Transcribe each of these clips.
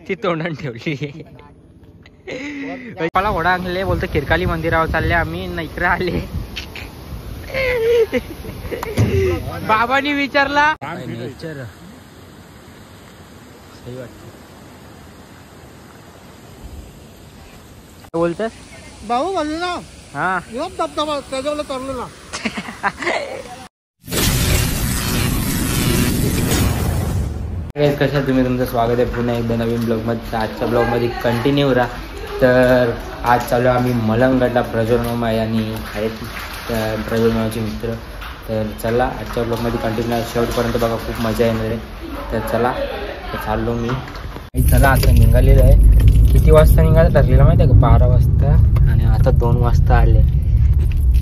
ती तोंडान ठेवली. मला घोडा आणले बोलतो खिरकाली मंदिरावर चालले आम्ही इकडे आले. बाबांनी विचारला नेचर सही वाटत. बोलतोस भाऊ बोललो ना. हा धबधबा त्याच्यावर तरलो ना. कशा तुम्ही, तुमचं स्वागत आहे पुन्हा एकदा नवीन ब्लॉगमध्ये. आजच्या ब्लॉगमध्ये कंटिन्यू राहा. तर आज चालू आम्ही मलंगगडला. प्रज्वल मामा यांनी आहेत, तर प्रज्वल मामाचे मित्र. तर चला आजच्या ब्लॉगमध्ये कंटिन्यू शेवटपर्यंत बघा, खूप मजा येणार आहे. तर चला, तर चाललो मी. चला आता निघालेलं आहे. किती वाजता निघालं ठरलेलं माहिती आहे का? 12 वाजता. आणि आता 2 वाजता आले.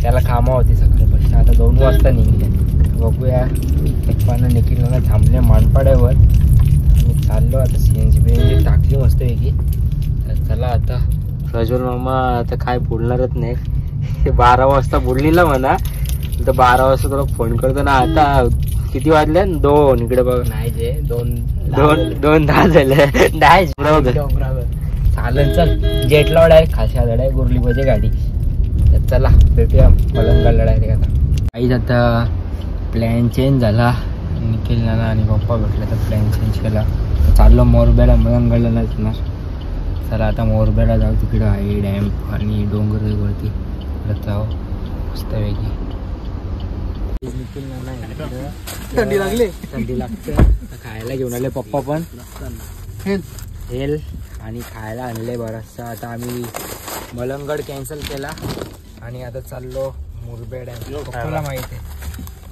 त्याला कामं होती सकाळपासून, आता 2 वाजता निघले. बघूया पप्पांना निखिलला थांबले मानपाड्यावर. आम्ही चाललो आता. सीएनजी बिएनजी टाकली मस्त पैकी. तर चला आता. प्रज्वल मामा आता काय बोलणारच नाही. 12 वाजता बोललेला म्हणा, तर 12 वाजता तुला फोन करतो ना. आता किती वाजले? 2. इकडे बघ. नाही जे 2:10 झाले. चालेल चल. जेट लॉड आहे, खाशा लढ आहे, गुरली पाहिजे गाडी. तर चला भेटूया मलंगगडला डायरेक्ट. आता काहीच आता प्लॅन चेंज झाला. निखिल नाना आणि पप्पा भेटले तर प्लॅन चेंज केला. तर चाललो मोरबेला. मलंगगडला नाही येणार. चला आता मोरबेला जाऊ. तिकडं आहे डॅम आणि डोंगर वरती जाऊ मस्तपैकी. निखिल नाना थंडी लागली. थंडी लागते. खायला घेऊन आले पप्पा पण. हेल आणि खायला आणले बराचसा. आता आम्ही मलंगगड कॅन्सल केला आणि आता चाललो मोरबे डॅम. पप्पाला माहिती आहे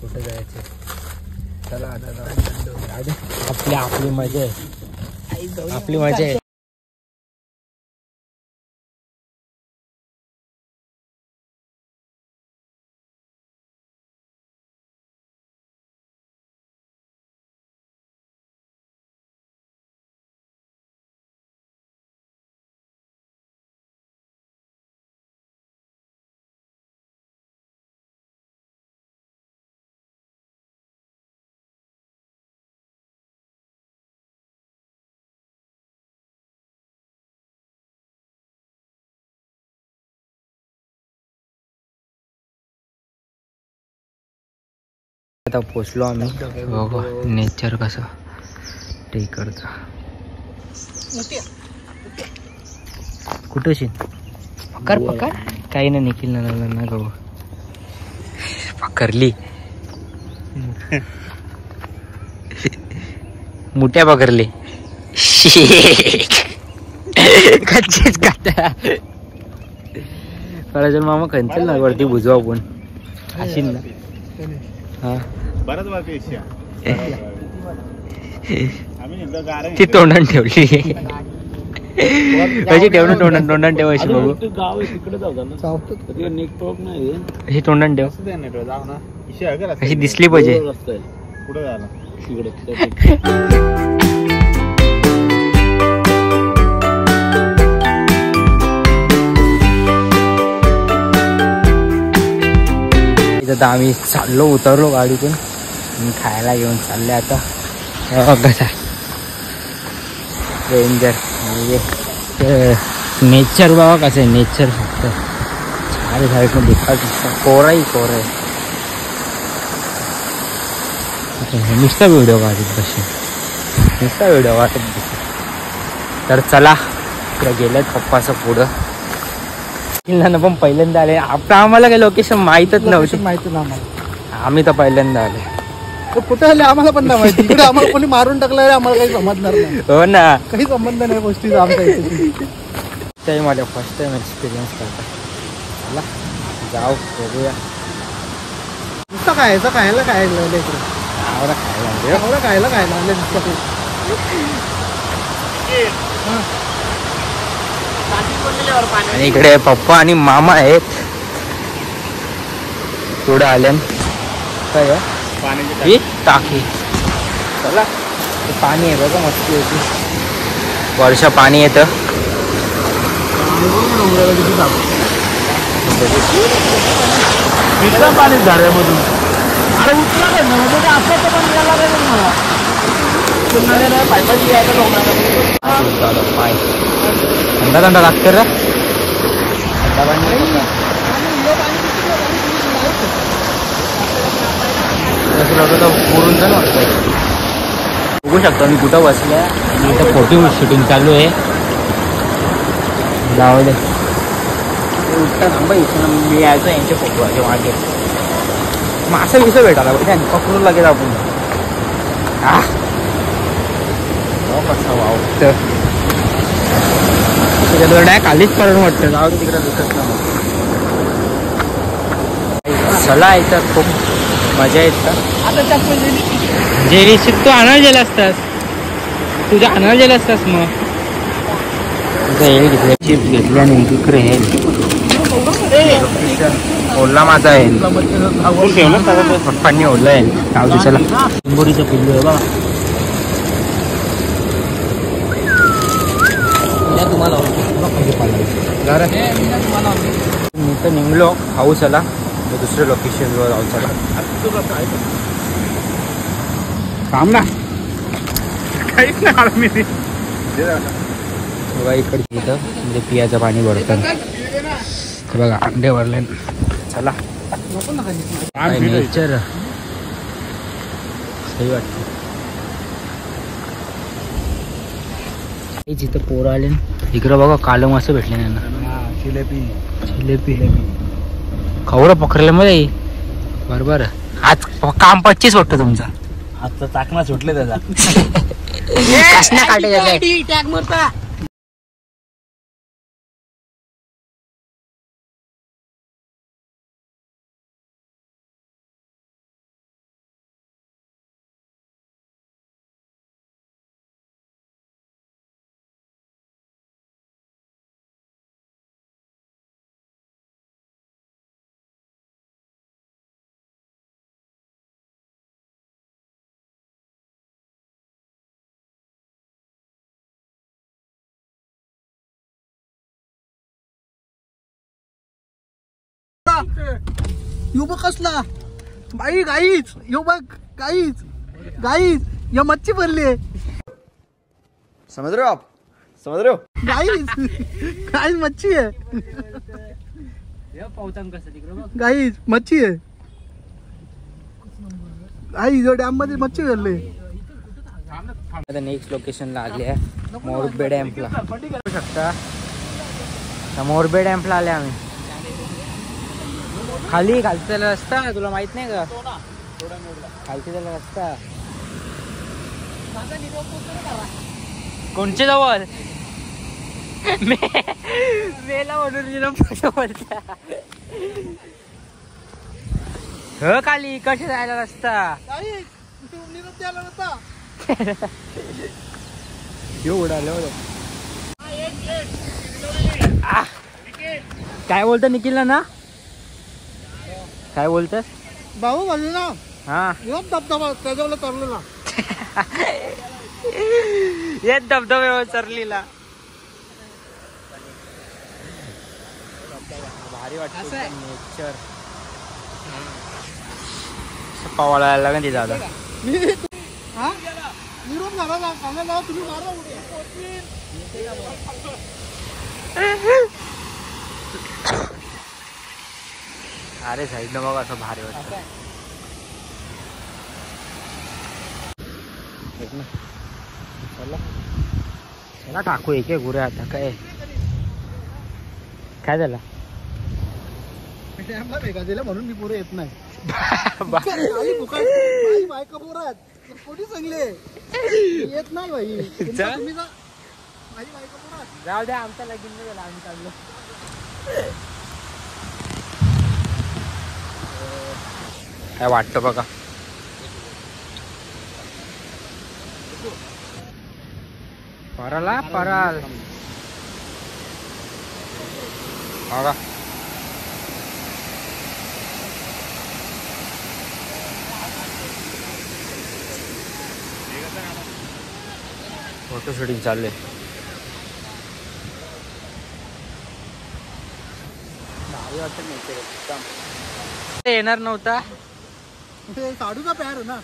कुठं जायचं. चला आता आपली मजा आहे. आपली मजा आहे. आता पोचलो आम्ही. बघू नेचर कसं टेकरचा. कुठं पकड काही नाही. निखिल ना गो पकडली. मोठ्या पकडली. कच्चीच काटा. प्रज्वल मामा खंचल ना वरती बुजवा पण अशील ना. हा ती तोंडान ठेवली. कशी ठेवणं तोंडान ठेवायची बघू. ही तोंडान ठेव. कशी दिसली पाहिजे. आता आम्ही चाललो, उतरलो गाडीतून आणि खायला घेऊन चालले आता. कसा डेंजर म्हणजे नेचर बाबा. कसं आहे नेचर. फक्त चार साईडनं दिखा कोराही कोर आहे. नुसता व्हिडिओ काढत बसे, नुसता व्हिडिओ वाटत बसे. तर चला इकडे गेलेत पप्पाचं पुढं. पण पहिल्यांदा आले. आता आम्हाला काही लोकेशन माहीतच नव्हती. माहिती ना आम्हाला. आम्ही तर पहिल्यांदा आले. कुठे आले आम्हाला पण नाही माहिती. इकडे आम्हाला कोणी मारून टाकलं आम्हाला काही समजणार नाही. हो ना, काही संबंध नाही गोष्टीचा आमच्या. ते मला फर्स्ट टाइम एक्सपिरियन्स करता. चला जाऊ बघूया. नुसतं खायचं खायला खायला आणि इकडे पप्पा आणि मामा आहेत. पुढे आल्या काय पाणी टाकी. चला पाणी आहे बघा मस्त होती. वर्षा पाणी येतं. पाणी झाडामधून. अरे उतरा पाय थंडा थंडा लागते रे. पुरून पण वाटतंय. बघू शकतो मी कुठं बसलोय आणि इथं फोटो शूटिंग चालू आहे. लावले उठता थांबा इथून मी यायचो यांचे फोटो आहे मागे. मासे विसं भेटायला पाहिजे पकडून लागेल आपण. कसा वावतं त्याच्या खालीच करून वाटतं. जाऊ तिकडे दिसत ना. चला याच्यात खूप मजा येत. जे तू आणायला गेला असतास. तुझ्या आणायला गेला असतास मग घेतले चिप्स घेतले आणि इकडे हे ओढला माझा आहे. पप्पांनी ओढला आहे. गाव दिसायला लिंबोरीचं पिल्लू आहे बा. तुम्हाला मी तर निघलो हाऊस आला. दुसऱ्या लोकेशनवर जाऊ. चला काम ना काहीच नाही. बघा इकडे इथं म्हणजे पियाचं पाणी भरतं. बघा अंडे भरले. चला नेचर सही वाटतं. जिथं पोरं आले इकडं बघा कालं मासे भेटले त्यांना. जिलेबी खवरं पकडल्यामध्ये बरोबर. आज काम 25 वाटतं तुमचा. आजचा चाकणा सुटले त्याचा. टॅग मारता. यो बघ कसला बाई गाईच. यो बघ गाईच गाईच या मच्छी भरली. समझ रहे हो आप? समझ रहे हो? गाईच गाईच मच्छी आहे. गाईच मच्छी आहे. गाईच डॅम मध्ये मच्छी भरली. आता नेक्स्ट लोकेशनला आले आहे. मोरबे डॅम्पला बघू शकता. मोरबे डॅम्पला आले आम्ही. खाली खालती त्याला रस्ता तुला माहित नाही का? खालती त्याला रस्ता कोणच्या जवळ मेला म्हणून फोटो बोलता. ह खाली कसे जायला रस्ता. काय बोलतो निखिलला ना? काय बोलतस भाऊ म्हणले ना. हा धबधबा त्याच्यावर तरलेला. येत धबधब्यावर चरलीला. भारी वाटत नेचर. पावाला लागेल तिथं आता. तुम्ही मारा. अरे साईडनं बघा असं भारी वाटतं. चला टाकू एक गुरे. आता काय काय झालं? डॅमला भेगा दिला म्हणून मी पुरे येत नाही. बायका पोरात कोणी चांगले येत नाही भाई. माझी बायका पोरात जाऊ द्या. आमचा लगीन नाही झाला. आम्ही चाललो. काय वाटतं बघा. पराला पराल बघा. फोटो शूटिंग चाललंय. येणार नव्हता. साडूचा प्यार ना.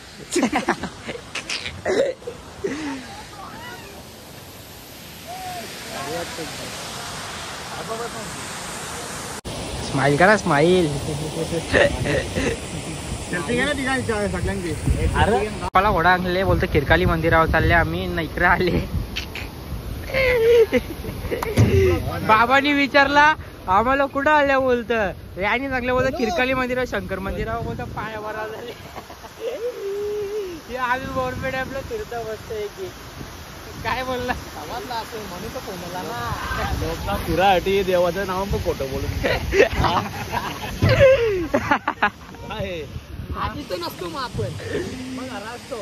स्माइल करा स्माइल. अरे मला घोडा आणले बोलतो खिरकाली मंदिरावर चालले आम्ही ना इकडे आले. बाबांनी विचारला आम्हाला कुठं आल्या बोलत आणि सांगलं बोलत खिरकाली मंदिरावर शंकर मंदिरावर बोलत पाया बरा झाले. आम्ही बोरपेट आपलं फिरता बसतो की काय बोलला म्हणून तर फोनला ना फिरासाठी देवाचं नाव पण खोटं बोलून आधी तो नसतो मग आपण मग घरा असतो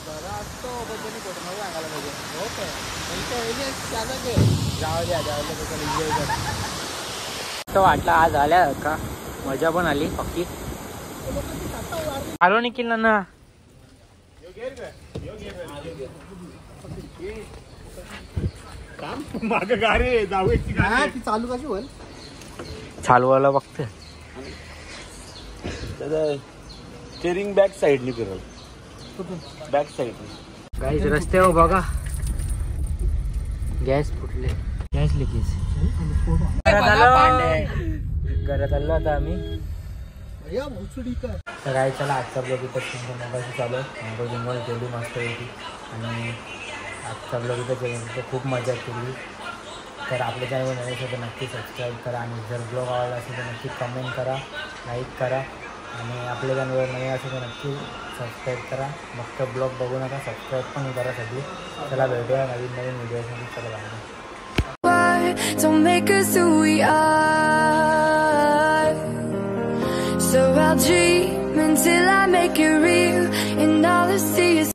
पण त्यांनी खोटं नाव सांगायला पाहिजे. हो काय जाऊ द्या एन्जॉय कर. वाटलं आज आल्या का मजा पण आली पक्की. आलो निखिल ना माग गाडी जाऊ ती चालू कशी होईल चालवायला बघत स्टेरिंग बॅक साईडने फिरल बॅक साईड. गाईज रस्त्यावर बघा गॅस फुटले गॅस लिकेज. घरात आलो आता आम्ही. तर काय चला आजचा ब्लॉग इथं तुमच्या मोबाईलशी चालू आहे. जिंगल केली मस्त होती आणि आजचा ब्लॉग इथं केली खूप मजा केली. तर आपल्या चॅनलवर नवीन असेल तर नक्की सबस्क्राईब करा आणि जर ब्लॉग आवडला असेल तर नक्की कमेंट करा लाईक करा आणि आपल्या चॅनलवर नवीन असेल तर नक्की सबस्क्राईब करा. मग तर ब्लॉग बघू नका सबस्क्राईब पण करा सगळी. चला भेटूया नवीन व्हिडिओसाठी. चला bye. Don't make us who we are. So I'll dream until I make it real, and all I see is